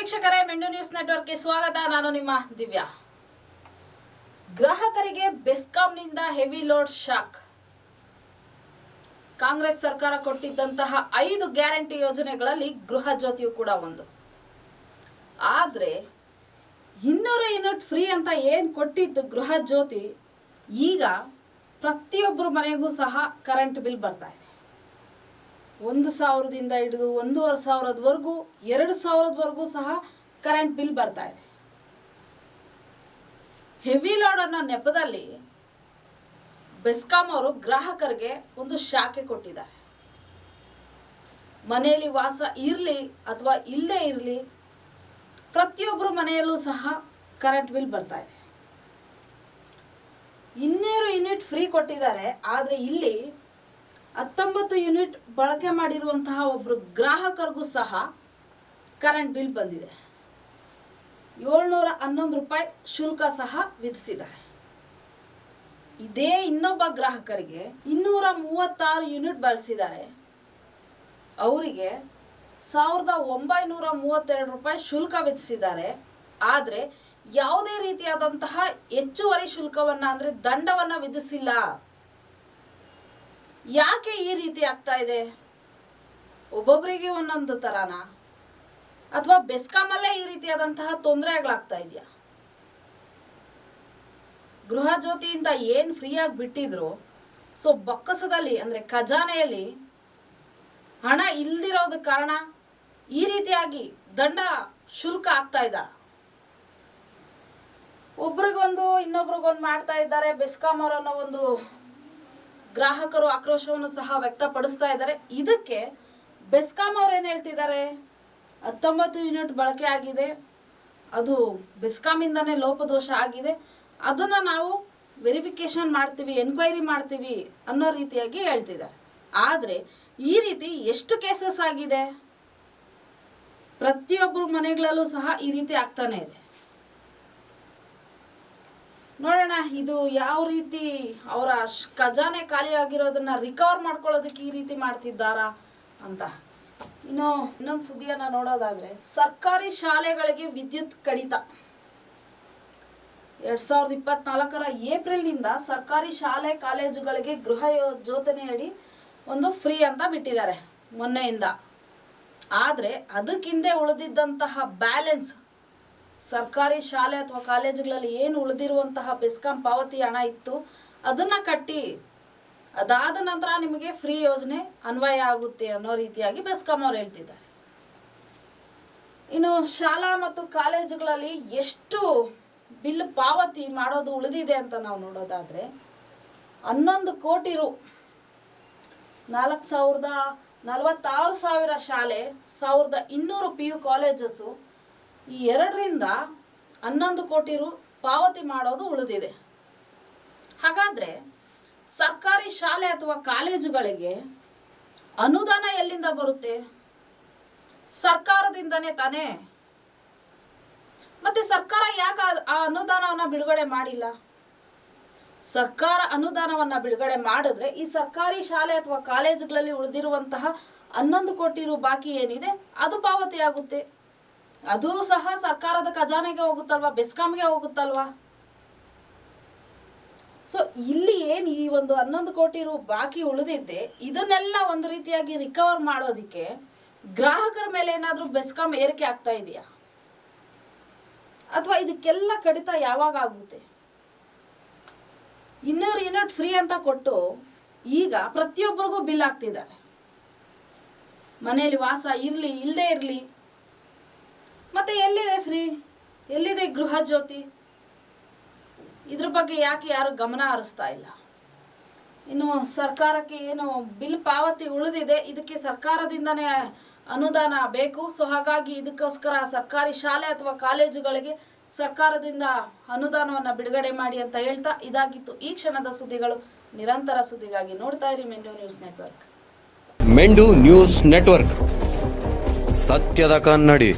ವೀಕ್ಷಕರೇ, ಮೆಂಡು ನ್ಯೂಸ್ ನೆಟ್ವರ್ಕ್ಗೆ ಸ್ವಾಗತ. ನಾನು ನಿಮ್ಮ ದಿವ್ಯಾ. ಗ್ರಾಹಕರಿಗೆ ಬೆಸ್ಕಾಂನಿಂದ ಹೆವಿ ಲೋಡ್ ಶಾಕ್. ಕಾಂಗ್ರೆಸ್ ಸರ್ಕಾರ ಕೊಟ್ಟಿದ್ದಂತಹ 5 ಗ್ಯಾರಂಟಿ ಯೋಜನೆಗಳಲ್ಲಿ ಗೃಹ ಜ್ಯೋತಿಯು ಕೂಡ ಒಂದು. ಆದ್ರೆ 200 ಯೂನಿಟ್ ಫ್ರೀ ಅಂತ ಏನು ಕೊಟ್ಟಿದ್ದು ಗೃಹ ಜ್ಯೋತಿ, ಈಗ ಪ್ರತಿಯೊಬ್ಬರ ಮನೆಗೂ ಸಹ ಕರೆಂಟ್ ಬಿಲ್ ಬರ್ತಾ ಇದೆ. 1,000ದಿಂದ ಹಿಡಿದು 1,500ವರೆಗೂ 2,000ವರೆಗೂ ಸಹ ಕರೆಂಟ್ ಬಿಲ್ ಬರ್ತಾ ಇದೆ. ಹೆವಿ ಲೋಡ್ ಅನ್ನೋ ನೆಪದಲ್ಲಿ ಬೆಸ್ಕಾಂ ಅವರು ಗ್ರಾಹಕರಿಗೆ ಒಂದು ಶಾಖೆ ಕೊಟ್ಟಿದ್ದಾರೆ. ಮನೆಯಲ್ಲಿ ವಾಸ ಇರಲಿ ಅಥವಾ ಇಲ್ಲದೆ ಇರಲಿ, ಪ್ರತಿಯೊಬ್ಬರ ಮನೆಯಲ್ಲೂ ಸಹ ಕರೆಂಟ್ ಬಿಲ್ ಬರ್ತಾ ಇದೆ. 200 ಯೂನಿಟ್ ಫ್ರೀ ಕೊಟ್ಟಿದ್ದಾರೆ. ಆದರೆ ಇಲ್ಲಿ 19 ಯೂನಿಟ್ ಬಳಕೆ ಮಾಡಿರುವಂತಹ ಒಬ್ಬರು ಗ್ರಾಹಕರಿಗೂ ಸಹ ಕರೆಂಟ್ ಬಿಲ್ ಬಂದಿದೆ. 711 ರೂಪಾಯಿ ಶುಲ್ಕ ಸಹ ವಿಧಿಸಿದ್ದಾರೆ. ಇದೇ ಇನ್ನೊಬ್ಬ ಗ್ರಾಹಕರಿಗೆ 236 ಯೂನಿಟ್ ಬಳಸಿದ್ದಾರೆ. ಅವರಿಗೆ 1,932 ರೂಪಾಯಿ ಶುಲ್ಕ ವಿಧಿಸಿದ್ದಾರೆ. ಆದರೆ ಯಾವುದೇ ರೀತಿಯಾದಂತಹ ಹೆಚ್ಚುವರಿ ಶುಲ್ಕವನ್ನ ಅಂದ್ರೆ ದಂಡವನ್ನ ವಿಧಿಸಿಲ್ಲ. ಯಾಕೆ ಈ ರೀತಿ ಆಗ್ತಾ ಇದೆ? ಒಬ್ಬೊಬ್ಬರಿಗೆ ಒಂದೊಂದು ತರಾನ, ಅಥವಾ ಬೆಸ್ಕಾಮಲ್ಲೇ ಈ ರೀತಿಯಾದಂತಹ ತೊಂದರೆಗಳಾಗ್ತಾ ಇದೆಯಾ? ಗೃಹ ಜ್ಯೋತಿಯಿಂದ ಏನು ಫ್ರೀಯಾಗಿ ಬಿಟ್ಟಿದ್ರು, ಸೊ ಬೊಕ್ಕಸದಲ್ಲಿ ಅಂದ್ರೆ ಖಜಾನೆಯಲ್ಲಿ ಹಣ ಇಲ್ದಿರೋದ ಕಾರಣ ಈ ರೀತಿಯಾಗಿ ದಂಡ ಶುಲ್ಕ ಆಗ್ತಾ ಇದ್ದಾರೆ. ಒಬ್ರಿಗೊಂದು ಇನ್ನೊಬ್ರಿಗೊಂದು ಮಾಡ್ತಾ ಇದ್ದಾರೆ. ಬೆಸ್ಕಾಂ ಅವರನ್ನ ಒಂದು ಗ್ರಾಹಕರು ಆಕ್ರೋಶವನ್ನು ಸಹ ವ್ಯಕ್ತಪಡಿಸ್ತಾ ಇದ್ದಾರೆ. ಇದಕ್ಕೆ ಬೆಸ್ಕಾಂ ಅವ್ರು ಏನು ಹೇಳ್ತಿದ್ದಾರೆ? 19 ಯೂನಿಟ್ ಬಳಕೆ ಆಗಿದೆ, ಅದು ಬೆಸ್ಕಾಮಿಂದನೇ ಲೋಪದೋಷ ಆಗಿದೆ, ಅದನ್ನು ನಾವು ವೆರಿಫಿಕೇಶನ್ ಮಾಡ್ತೀವಿ, ಎನ್ಕ್ವೈರಿ ಮಾಡ್ತೀವಿ ಅನ್ನೋ ರೀತಿಯಾಗಿ ಹೇಳ್ತಿದ್ದಾರೆ. ಆದರೆ ಈ ರೀತಿ ಎಷ್ಟು ಕೇಸಸ್ ಆಗಿದೆ? ಪ್ರತಿಯೊಬ್ಬರು ಮನೆಗಳಲ್ಲೂ ಸಹ ಈ ರೀತಿ ಆಗ್ತಾನೆ ಇದೆ. ನೋಡೋಣ ಇದು ಯಾವ ರೀತಿ ಅವರ ಖಜಾನೆ ಖಾಲಿ ಆಗಿರೋದನ್ನ ರಿಕವರ್ ಮಾಡ್ಕೊಳ್ಳೋದಕ್ಕೆ ಈ ರೀತಿ ಮಾಡ್ತಿದ್ದಾರಾ ಅಂತ. ಇನ್ನೊಂದು ಸುದ್ದಿಯನ್ನ ನೋಡೋದಾದ್ರೆ, ಸರ್ಕಾರಿ ಶಾಲೆಗಳಿಗೆ ವಿದ್ಯುತ್ ಕಡಿತ. 2024ರ ಏಪ್ರಿಲ್ನಿಂದ ಸರ್ಕಾರಿ ಶಾಲೆ ಕಾಲೇಜುಗಳಿಗೆ ಗೃಹ ಯೋಜನೆಯಡಿ ಒಂದು ಫ್ರೀ ಅಂತ ಬಿಟ್ಟಿದ್ದಾರೆ ಮೊನ್ನೆಯಿಂದ. ಆದರೆ ಅದಕ್ಕಿಂದೆ ಉಳಿದಿದ್ದಂತಹ ಬ್ಯಾಲೆನ್ಸ್ ಸರ್ಕಾರಿ ಶಾಲೆ ಅಥವಾ ಕಾಲೇಜುಗಳಲ್ಲಿ ಏನು ಉಳಿದಿರುವಂತಹ ಬೆಸ್ಕಾಂ ಪಾವತಿ ಹಣ ಇತ್ತು, ಅದನ್ನ ಕಟ್ಟಿ ಅದಾದ ನಂತರ ನಿಮಗೆ ಫ್ರೀ ಯೋಜನೆ ಅನ್ವಯ ಆಗುತ್ತೆ ಅನ್ನೋ ರೀತಿಯಾಗಿ ಬೆಸ್ಕಾಂ ಅವ್ರು ಹೇಳ್ತಿದ್ದಾರೆ. ಇನ್ನು ಶಾಲಾ ಮತ್ತು ಕಾಲೇಜುಗಳಲ್ಲಿ ಎಷ್ಟು ಬಿಲ್ ಪಾವತಿ ಮಾಡೋದು ಉಳಿದಿದೆ ಅಂತ ನಾವು ನೋಡೋದಾದ್ರೆ, 11 ಕೋಟಿ ರು, 4,46,000 ಶಾಲೆ, 1,200 PU ಕಾಲೇಜಸ್ಸು, ಈ 2ರಿಂದ 11 ಕೋಟಿ ರು ಪಾವತಿ ಮಾಡೋದು ಉಳಿದಿದೆ. ಹಾಗಾದ್ರೆ ಸರ್ಕಾರಿ ಶಾಲೆ ಅಥವಾ ಕಾಲೇಜುಗಳಿಗೆ ಅನುದಾನ ಎಲ್ಲಿಂದ ಬರುತ್ತೆ? ಸರ್ಕಾರದಿಂದನೇ ತಾನೇ. ಮತ್ತೆ ಸರ್ಕಾರ ಯಾಕೆ ಆ ಅನುದಾನವನ್ನ ಬಿಡುಗಡೆ ಮಾಡಿಲ್ಲ? ಸರ್ಕಾರ ಅನುದಾನವನ್ನ ಬಿಡುಗಡೆ ಮಾಡಿದ್ರೆ ಈ ಸರ್ಕಾರಿ ಶಾಲೆ ಅಥವಾ ಕಾಲೇಜುಗಳಲ್ಲಿ ಉಳಿದಿರುವಂತಹ 11 ಕೋಟಿ ರು ಬಾಕಿ ಏನಿದೆ ಅದು ಪಾವತಿ ಆಗುತ್ತೆ. ಅದು ಸಹ ಸರ್ಕಾರದ ಖಜಾನೆಗೆ ಹೋಗುತ್ತಲ್ವಾ, ಬೆಸ್ಕಾಂಗೆ ಹೋಗುತ್ತಲ್ವಾ. ಸೊ ಇಲ್ಲಿ ಏನು ಈ ಒಂದು 11 ಕೋಟಿ ರು ಬಾಕಿ ಉಳಿದಿದ್ದೆ, ಇದನ್ನೆಲ್ಲ ಒಂದು ರೀತಿಯಾಗಿ ರಿಕವರ್ ಮಾಡೋದಿಕ್ಕೆ ಗ್ರಾಹಕರ ಮೇಲೆ ಏನಾದರೂ ಬೆಸ್ಕಾಂ ಏರಿಕೆ ಆಗ್ತಾ ಇದೆಯಾ? ಅಥವಾ ಇದಕ್ಕೆಲ್ಲ ಕಡಿತ ಯಾವಾಗ ಆಗುತ್ತೆ? 200 ಯೂನಿಟ್ ಫ್ರೀ ಅಂತ ಕೊಟ್ಟು ಈಗ ಪ್ರತಿಯೊಬ್ಬರಿಗೂ ಬಿಲ್ ಹಾಕ್ತಿದ್ದಾರೆ. ಮನೆಯಲ್ಲಿ ವಾಸ ಇರಲಿ ಇಲ್ಲದೆ ಇರಲಿ, ಮತ್ತೆ ಎಲ್ಲಿದೆ ಫ್ರೀ? ಎಲ್ಲಿದೆ ಗೃಹ ಜ್ಯೋತಿ? ಇದ್ರ ಬಗ್ಗೆ ಯಾಕೆ ಯಾರು ಗಮನ ಹರಿಸ್ತಾ ಇಲ್ಲ? ಇನ್ನು ಸರ್ಕಾರಕ್ಕೆ ಏನು ಬಿಲ್ ಪಾವತಿ ಉಳಿದಿದೆ, ಇದಕ್ಕೆ ಸರ್ಕಾರದಿಂದನೇ ಅನುದಾನ ಬೇಕು. ಸೊ ಹಾಗಾಗಿ ಇದಕ್ಕೋಸ್ಕರ ಸರ್ಕಾರಿ ಶಾಲೆ ಅಥವಾ ಕಾಲೇಜುಗಳಿಗೆ ಸರ್ಕಾರದಿಂದ ಅನುದಾನವನ್ನು ಬಿಡುಗಡೆ ಮಾಡಿ ಅಂತ ಹೇಳ್ತಾ, ಇದಾಗಿತ್ತು ಈ ಕ್ಷಣದ ಸುದ್ದಿಗಳು. ನಿರಂತರ ಸುದ್ದಿಗಾಗಿ ನೋಡ್ತಾ ಇರಿ ಮೆಂಡು ನ್ಯೂಸ್ ನೆಟ್ವರ್ಕ್. ಮೆಂಡು ನ್ಯೂಸ್ ನೆಟ್ವರ್ಕ್, ಸತ್ಯದ ಕನ್ನಡಿ.